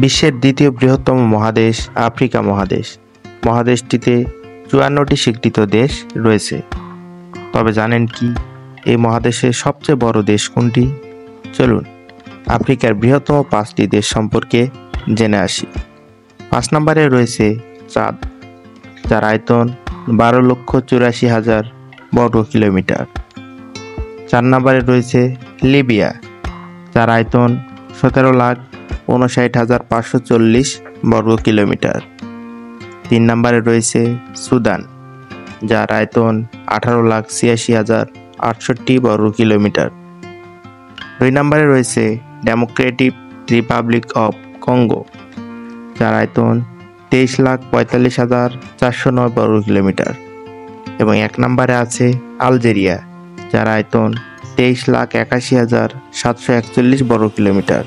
বিশ্বের দ্বিতীয় বৃহত্তম মহাদেশ আফ্রিকা মহাদেশ। মহাদেশটিতে ৫৪টি স্বীকৃত দেশ রয়েছে। তবে জানেন কি এই মহাদেশের সবচেয়ে বড় দেশ কোনটি? চলুন আফ্রিকার বৃহত্তম ৫টি দেশ সম্পর্কে জেনে আসি। ৫ নম্বরে রয়েছে চাঁদ, যার আয়তন ১২,৮৪,০০০ বর্গ কিলোমিটার। ৪ নম্বরে রয়েছে লিবিয়া, যার আয়তন ১৭,৫৯,৫৪০ বর্গ কিলোমিটার। ৩ নম্বরে রয়েছে সুদান, যার আয়তন ১৮,৮৬,০৬৮ বর্গ কিলোমিটার। ২ নম্বরে রয়েছে ডেমোক্রেটিক রিপাবলিক অফ কঙ্গো, যার আয়তন ২৩,৪৫,৪০৯ বর্গ কিলোমিটার। এবং ১ নম্বরে আছে আলজেরিয়া, যার আয়তন ২৩,৮১,৭৪১ বর্গ কিলোমিটার।